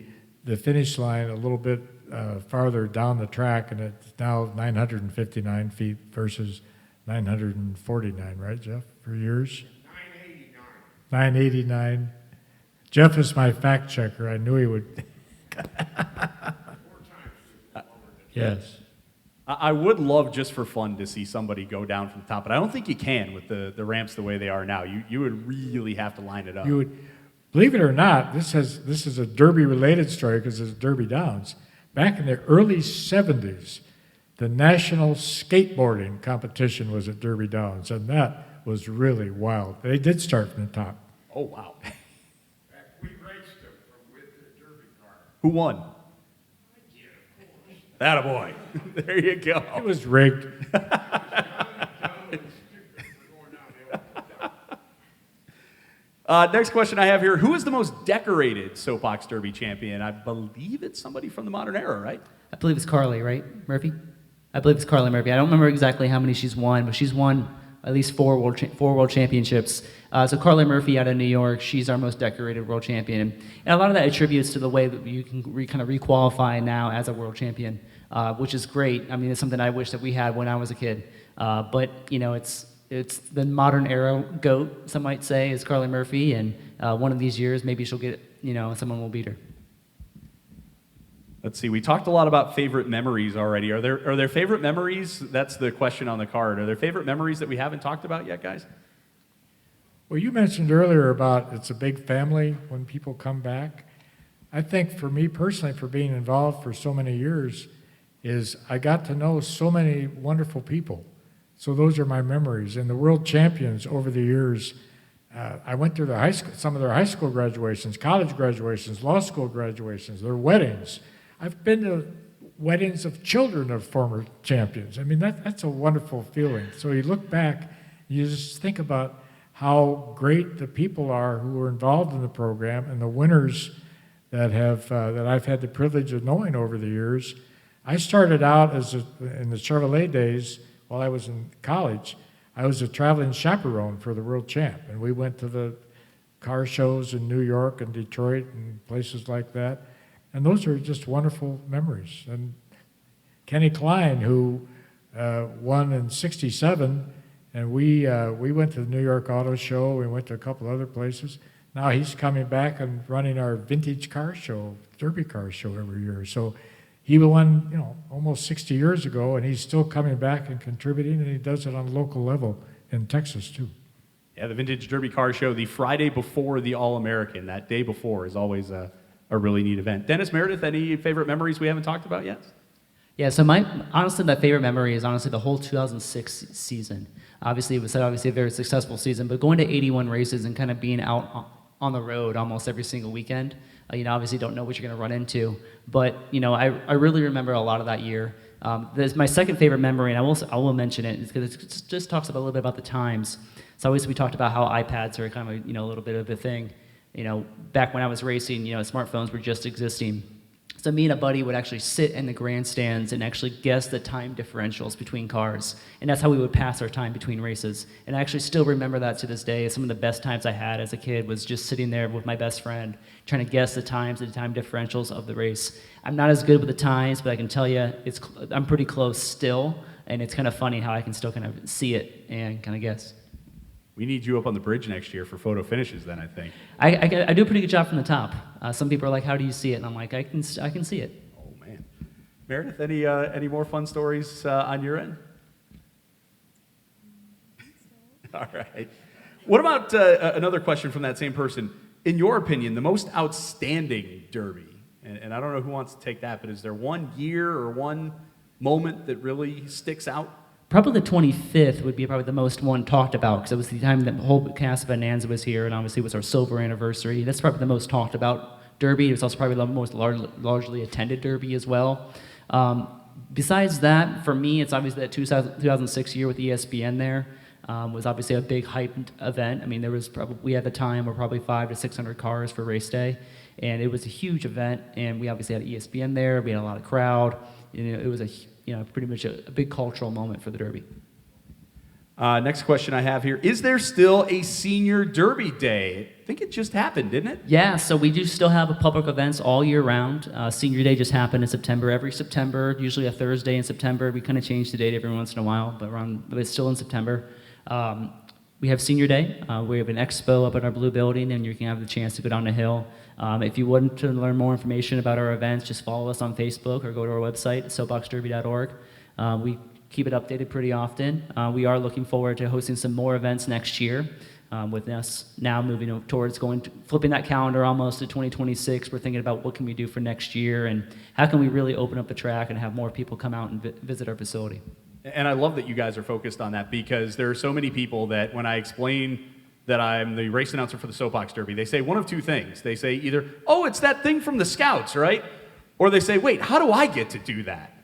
finish line a little bit farther down the track, and it's now 959 feet versus 949, right, Jeff, for years? 989. Jeff is my fact checker. I knew he would. Yes. I would love, just for fun, to see somebody go down from the top, but I don't think you can with the ramps the way they are now. You would really have to line it up. You would, believe it or not, this is a Derby-related story because it's Derby Downs. Back in the early 70s, the national skateboarding competition was at Derby Downs, and that was really wild. They did start from the top. Oh, wow. We raced them with the Derby car. Who won? Attaboy. There you go. It was rigged. Next question I have here. Who is the most decorated Soapbox Derby champion? I believe it's somebody from the modern era, right? I believe it's Carly, right, Murphy? I believe it's Carly Murphy. I don't remember exactly how many she's won, but she's won at least four world championships. So Carly Murphy out of New York, she's our most decorated world champion. And a lot of that attributes to the way that you can kind of re-qualify now as a world champion, which is great. I mean, it's something I wish that we had when I was a kid. But, it's the modern era GOAT, some might say, is Carly Murphy. And one of these years, maybe she'll get, someone will beat her. Let's see. We talked a lot about favorite memories already. Are there favorite memories? That's the question on the card. Are there favorite memories that we haven't talked about yet, guys? Well, you mentioned earlier about it's a big family when people come back. I think for me personally, for being involved for so many years, is I got to know so many wonderful people. So those are my memories. And the world champions over the years, I went to some of their high school graduations, college graduations, law school graduations, their weddings. I've been to weddings of children of former champions. I mean, that's a wonderful feeling. So you look back, you just think about how great the people are who were involved in the program and the winners that I've had the privilege of knowing over the years. I started out in the Chevrolet days while I was in college. I was a traveling chaperone for the world champ, and we went to the car shows in New York and Detroit and places like that. And those are just wonderful memories. And Kenny Klein, who won in '67, and we went to the New York Auto Show. We went to a couple other places. Now he's coming back and running our vintage car show, Derby car show every year. So he won, almost 60 years ago, and he's still coming back and contributing, and he does it on a local level in Texas too. Yeah, the Vintage Derby Car Show, the Friday before the All-American, that day before, is always a really neat event. Dennis, Meredith, any favorite memories we haven't talked about yet? Yeah, so my favorite memory is honestly the whole 2006 season. Obviously, it was a very successful season, but going to 81 races and kind of being out on the road almost every single weekend, obviously don't know what you're going to run into. But, I really remember a lot of that year. My second favorite memory, and I will mention it, is because it just talks about a little bit about the times. So obviously we talked about how iPads are kind of a little bit of a thing. Back when I was racing, smartphones were just existing. So So me and a buddy would actually sit in the grandstands and actually guess the time differentials between cars. And that's how we would pass our time between races. And I actually still remember that to this day. Some of the best times I had as a kid was just sitting there with my best friend, trying to guess the times and the time differentials of the race. I'm not as good with the times, but I can tell you I'm pretty close still. And it's kind of funny how I can still kind of see it and kind of guess. We need you up on the bridge next year for photo finishes then, I think. I do a pretty good job from the top. Some people are like, how do you see it? And I'm like, I can see it. Oh, man. Meredith, any more fun stories on your end? All right. What about another question from that same person? In your opinion, the most outstanding Derby, and I don't know who wants to take that, but is there one year or one moment that really sticks out? Probably the 25th would be probably the most one talked about, because it was the time that the whole cast of Bonanza was here, and obviously it was our silver anniversary. That's probably the most talked about Derby. It was also probably the most largely attended Derby as well. Besides that, for me, it's obviously that 2006 year with ESPN there. Was obviously a big hyped event. I mean, there was we at the time were probably 500 to 600 cars for race day, and it was a huge event. And we obviously had ESPN there. We had a lot of crowd. It was pretty much a big cultural moment for the Derby. Next question I have here. Is there still a senior Derby day? I think it just happened, didn't it? Yeah, so we do still have public events all year round. Senior Day just happened in September. Every September, usually a Thursday in September. We kind of change the date every once in a while, but it's still in September. We have Senior Day. We have an expo up in our blue building, and you can have the chance to go down the hill. If you want to learn more information about our events, just follow us on Facebook or go to our website, soapboxderby.org. We keep it updated pretty often. We are looking forward to hosting some more events next year. With us now moving towards flipping that calendar almost to 2026, we're thinking about what can we do for next year and how can we really open up the track and have more people come out and visit our facility. And I love that you guys are focused on that, because there are so many people that when I explain that I'm the race announcer for the Soapbox Derby, they say one of two things. They say either, oh, it's that thing from the Scouts, right? Or they say, wait, how do I get to do that?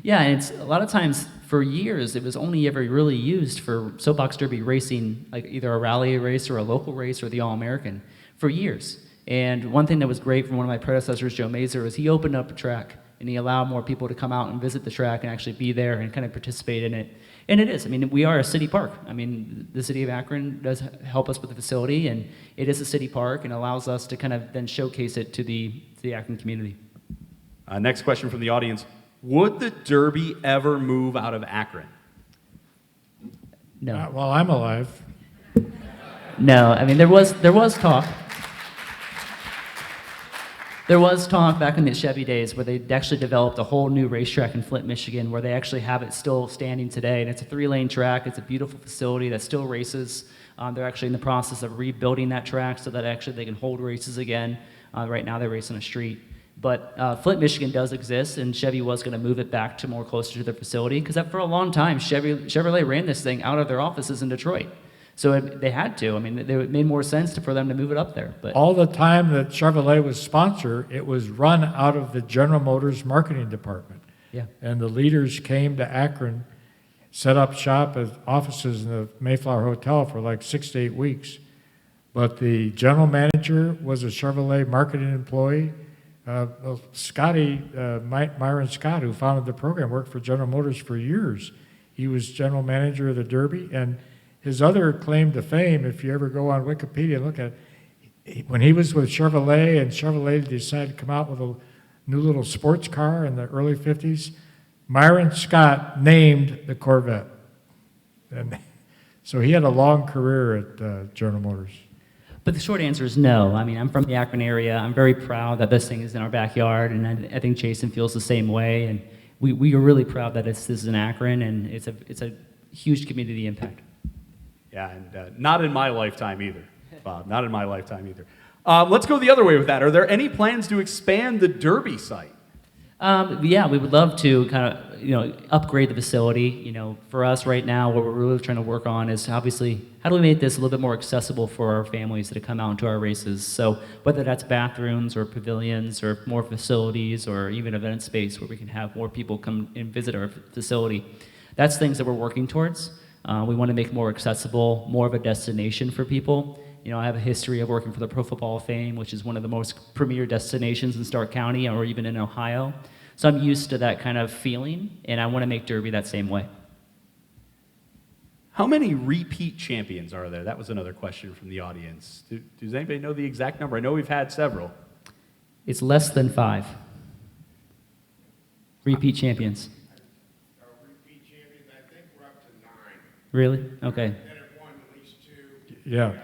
Yeah, and it's a lot of times for years it was only ever really used for Soapbox Derby racing, like either a rally race or a local race or the All-American for years. And one thing that was great from one of my predecessors, Joe Mazer, is he opened up a track and he allowed more people to come out and visit the track and actually be there and kind of participate in it. And it is. I mean, we are a city park. I mean, the city of Akron does help us with the facility, and it is a city park and allows us to kind of then showcase it to the Akron community. Next question from the audience. Would the Derby ever move out of Akron? No. Not while I'm alive. No. I mean, there was talk. There was talk back in the Chevy days where they actually developed a whole new racetrack in Flint, Michigan, where they actually have it still standing today. And it's a 3-lane track. It's a beautiful facility that still races. They're actually in the process of rebuilding that track so that actually they can hold races again. Right now they race on a street. But Flint, Michigan does exist, and Chevy was going to move it back to more closer to their facility, because for a long time, Chevrolet ran this thing out of their offices in Detroit. So they had to. I mean, it made more sense for them to move it up there. But All the time that Chevrolet was sponsor, it was run out of the General Motors marketing department. yeah. And the leaders came to Akron, set up shop as offices in the Mayflower Hotel for like 6 to 8 weeks. But the general manager was a Chevrolet marketing employee. Myron Scott, who founded the program, worked for General Motors for years. He was general manager of the Derby, and his other claim to fame, if you ever go on Wikipedia and look at it, when he was with Chevrolet and Chevrolet decided to come out with a new little sports car in the early 50s, Myron Scott named the Corvette. And so he had a long career at General Motors. But the short answer is no. I mean, I'm from the Akron area. I'm very proud that this thing is in our backyard, and I think Jason feels the same way. And we are really proud that this is in Akron, and it's a huge community impact. Yeah, and not in my lifetime either, Bob. Not in my lifetime either. Let's go the other way with that. Are there any plans to expand the Derby site? Yeah, we would love to kind of, upgrade the facility. For us right now, what we're really trying to work on is obviously how do we make this a little bit more accessible for our families that come out into our races. So whether that's bathrooms or pavilions or more facilities or even event space where we can have more people come and visit our facility, that's things that we're working towards. We want to make more accessible, more of a destination for people. You know, I have a history of working for the Pro Football Hall of Fame, which is one of the most premier destinations in Stark County or even in Ohio. So I'm used to that kind of feeling, and I want to make Derby that same way. How many repeat champions are there? That was another question from the audience. Does anybody know the exact number? I know we've had several. It's less than 5 repeat champions. Repeat champions, I think we're up to 9. Really? Okay. That have won at least 2. Yeah. 3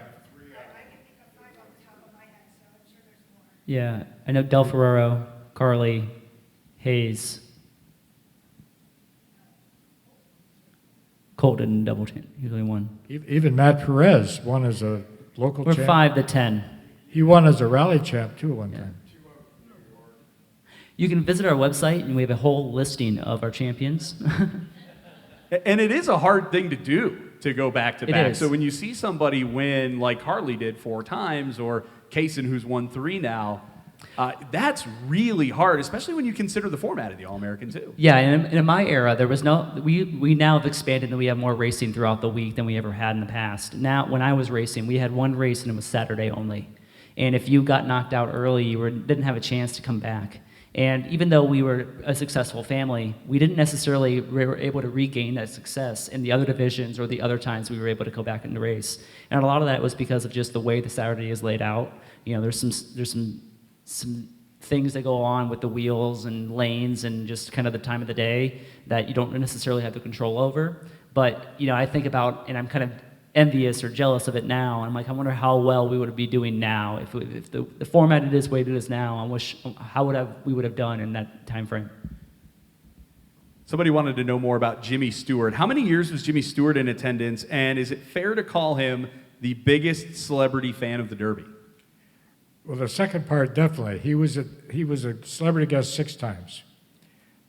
Yeah, I know Del Ferraro, Carly, Hayes, Colt didn't double champ. He only won. Even Matt Perez won as a local We're champ. 5 to 10. He won as a rally champ too one time. You can visit our website, and we have a whole listing of our champions. And it is a hard thing to do, to go back to It back. is. So when you see somebody win like Harley did 4 times, or Kaysen, who's won 3 now, that's really hard, especially when you consider the format of the All-American too. Yeah, and in my era, there was no. We now have expanded, and we have more racing throughout the week than we ever had in the past. Now, when I was racing, we had one race, and it was Saturday only. And if you got knocked out early, didn't have a chance to come back. And even though we were a successful family, we didn't necessarily were able to regain that success in the other divisions or the other times we were able to go back into race. And a lot of that was because of just the way the Saturday is laid out. You know, there's some things that go on with the wheels and lanes and just kind of the time of the day that you don't necessarily have the control over. But, you know, I think about, and I'm kind of envious or jealous of it now. I'm like, I wonder how well we would be doing now if the format it is the way it is now. I wish we would have done in that time frame. Somebody wanted to know more about Jimmy Stewart. How many years was Jimmy Stewart in attendance, and is it fair to call him the biggest celebrity fan of the Derby? Well, the second part, definitely. He was a celebrity guest 6 times.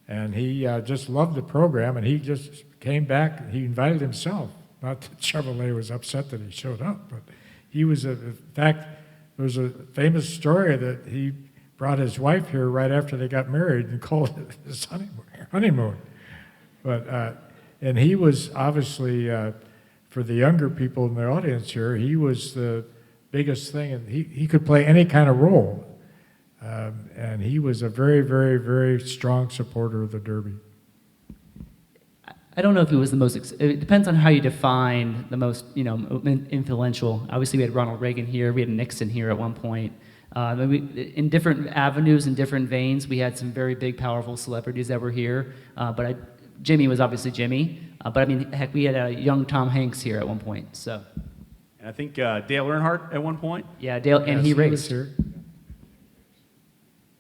And he just loved the program, and he just came back. He invited himself. Not that Chevrolet was upset that he showed up, but he was, in fact, there was a famous story that he brought his wife here right after they got married and called it his honeymoon. But, and he was obviously, for the younger people in the audience here, he was the biggest thing, and he could play any kind of role. And he was a very, very, very strong supporter of the Derby. I don't know if he was the most. It depends on how you define the most, influential. Obviously, we had Ronald Reagan here. We had Nixon here at one point. In different avenues and different veins, we had some very big, powerful celebrities that were here. Jimmy was obviously Jimmy. But I mean, heck, we had a young Tom Hanks here at one point. So. And I think Dale Earnhardt at one point. Yeah, Dale, and Yes, he was raced. here.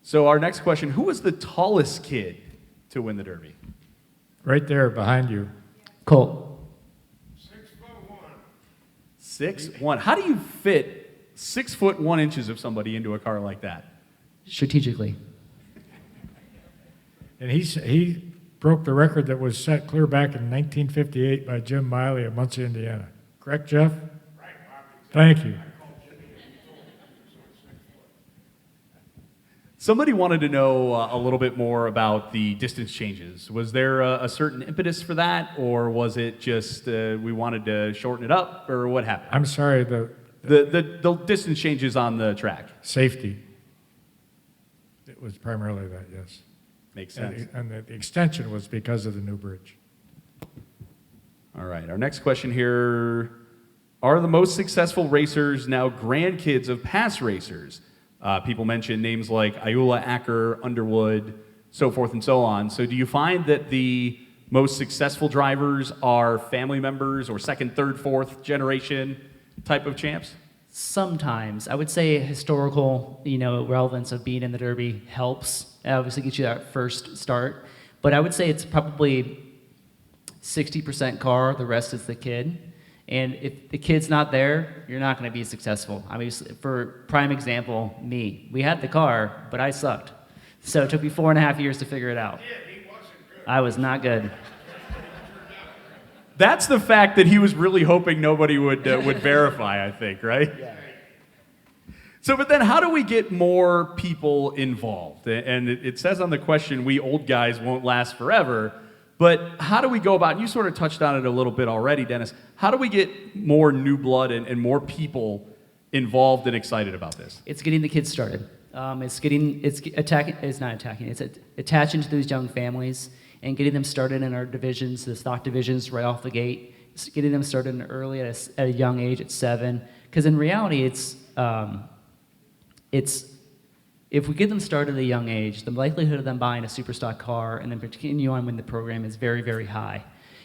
So our next question: who was the tallest kid to win the Derby? Right there behind you. Colt. 6'1". 6'1". How do you fit 6'1" of somebody into a car like that? Strategically. And he broke the record that was set clear back in 1958 by Jim Miley of Muncie, Indiana. Correct, Jeff? Right, Bob. Thank you. Somebody wanted to know a little bit more about the distance changes. Was there a certain impetus for that, or was it just we wanted to shorten it up, or what happened? I'm sorry, The distance changes on the track. safety. It was primarily that, yes. Makes sense. And the extension was because of the new bridge. All right, our next question here. Are the most successful racers now grandkids of past racers? People mention names like Ayula, Acker, Underwood, so forth and so on. So do you find that the most successful drivers are family members or second, third, fourth generation type of champs? Sometimes. I would say historical, relevance of being in the Derby helps. It obviously gets you that first start. But I would say it's probably 60% car, the rest is the kid. And if the kid's not there, you're not going to be successful. I mean, for prime example, me. We had the car, but I sucked. So it took me 4.5 years to figure it out. He wasn't good. I was not good. That's the fact that he was really hoping nobody would verify, I think, right? Yeah. So, but then how do we get more people involved? And it says on the question, we old guys won't last forever. But how do we go about, and you sort of touched on it a little bit already, Dennis, how do we get more new blood and more people involved and excited about this? It's getting the kids started. It's attaching to those young families and getting them started in our divisions, the stock divisions, right off the gate. It's getting them started early at a young age, at 7. Because in reality, it's if we get them started at a young age, the likelihood of them buying a super stock car and then continue on with the program is very, very high.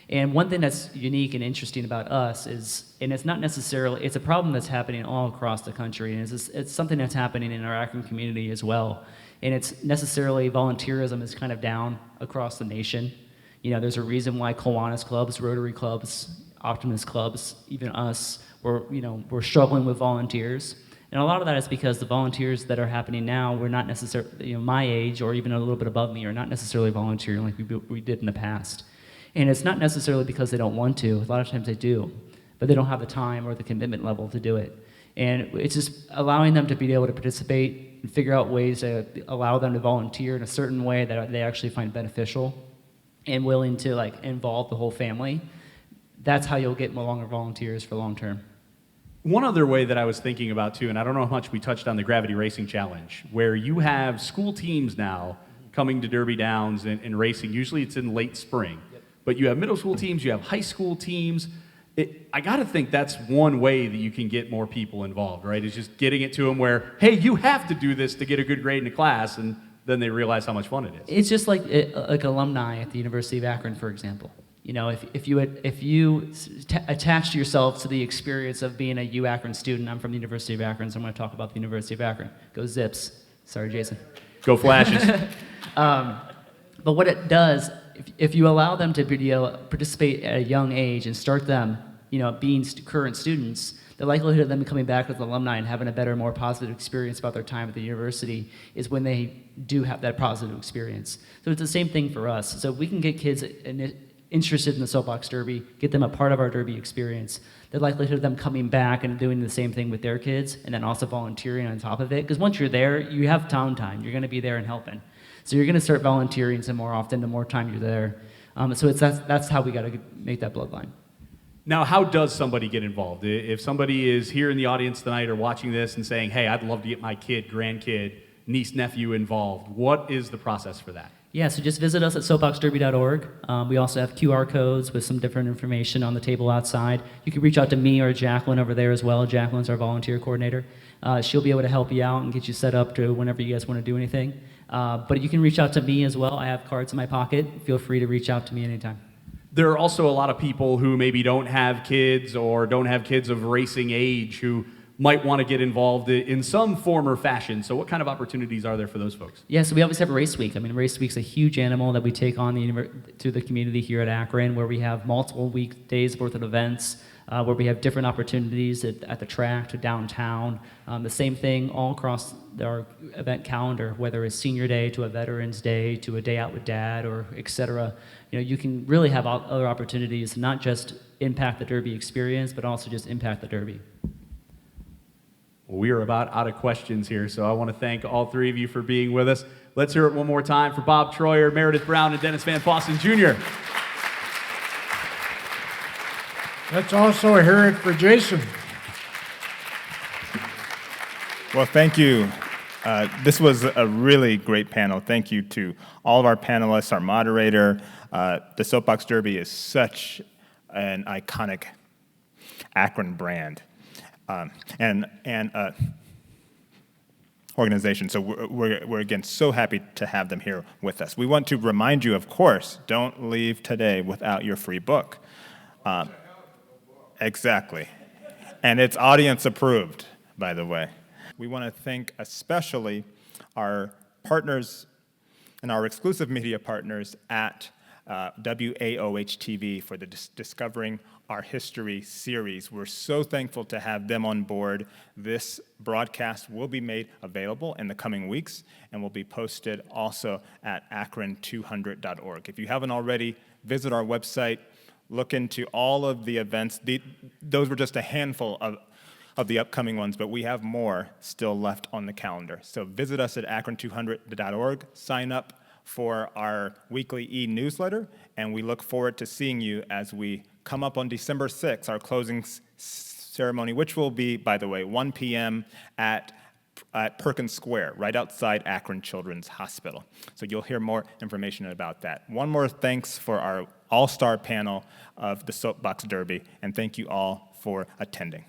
And one thing that's unique and interesting about us is, and it's not necessarily, it's a problem that's happening all across the country, and it's something that's happening in our Akron community as well. And it's necessarily, volunteerism is kind of down across the nation. You know, there's a reason why Kiwanis clubs, Rotary clubs, Optimist clubs, even us, we're struggling with volunteers. And a lot of that is because the volunteers that are happening now, we're not necessarily, my age or even a little bit above me, are not necessarily volunteering like we did in the past. And it's not necessarily because they don't want to. A lot of times they do, but they don't have the time or the commitment level to do it. And it's just allowing them to be able to participate and figure out ways to allow them to volunteer in a certain way that they actually find beneficial and willing to involve the whole family. That's how you'll get longer volunteers for long term. One other way that I was thinking about too, and I don't know how much we touched on the Gravity Racing Challenge, where you have school teams now coming to Derby Downs and racing. Usually it's in late spring. But you have middle school teams, you have high school teams. I got to think that's one way that you can get more people involved, right? Is just getting it to them where, hey, you have to do this to get a good grade in a class, and then they realize how much fun it is. It's just like alumni at the University of Akron, for example. You know, if you attached yourself to the experience of being a U-Akron student, I'm from the University of Akron, so I'm going to talk about the University of Akron. Go Zips. Sorry, Jason. Go Flashes. But what it does, if you allow them to participate at a young age and start them, being current students, the likelihood of them coming back as alumni and having a better, more positive experience about their time at the university is when they do have that positive experience. So it's the same thing for us. So if we can get kids interested in the soapbox derby, get them a part of our derby experience, the likelihood of them coming back and doing the same thing with their kids and then also volunteering on top of it, because once you're there, you have town time. You're going to be there and helping. So you're going to start volunteering some more often the more time you're there. So that's how we got to make that bloodline. Now, how does somebody get involved? If somebody is here in the audience tonight or watching this and saying, hey, I'd love to get my kid, grandkid, niece, nephew involved, what is the process for that? Yeah, so just visit us at soapboxderby.org. We also have QR codes with some different information on the table outside. You can reach out to me or Jacqueline over there as well. Jacqueline's our volunteer coordinator. She'll be able to help you out and get you set up to whenever you guys want to do anything. But you can reach out to me as well. I have cards in my pocket. Feel free to reach out to me anytime. There are also a lot of people who maybe don't have kids or don't have kids of racing age who might want to get involved in some form or fashion. So what kind of opportunities are there for those folks? Yeah, so we always have a race week. I mean, race week's a huge animal that we take on to the community here at Akron, where we have multiple weekdays worth of events, where we have different opportunities at the track to downtown. The same thing all across our event calendar, whether it's senior day to a Veterans Day to a day out with dad or et cetera. You can really have other opportunities, not just impact the Derby experience, but also just impact the Derby. Well, we are about out of questions here, so I want to thank all three of you for being with us. Let's hear it one more time for Bob Troyer, Meredith Brown, and Dennis Van Fossen Jr. Let's also hear it for Jason. Well, thank you. This was a really great panel. Thank you to all of our panelists, our moderator. The Soapbox Derby is such an iconic Akron brand and organization. So we're again so happy to have them here with us. We want to remind you, of course, don't leave today without your free book. Exactly. And it's audience approved, by the way. We want to thank especially our partners and our exclusive media partners at WAOH-TV for the Discovering Our History series. We're so thankful to have them on board. This broadcast will be made available in the coming weeks and will be posted also at Akron200.org. If you haven't already, visit our website, look into all of the events. Those were just a handful of the upcoming ones, but we have more still left on the calendar. So visit us at Akron200.org, sign up for our weekly e-newsletter, and we look forward to seeing you as we come up on December 6th, our closing ceremony, which will be, by the way, 1 p.m. at Perkins Square, right outside Akron Children's Hospital. So you'll hear more information about that. One more thanks for our all-star panel of the Soapbox Derby, and thank you all for attending.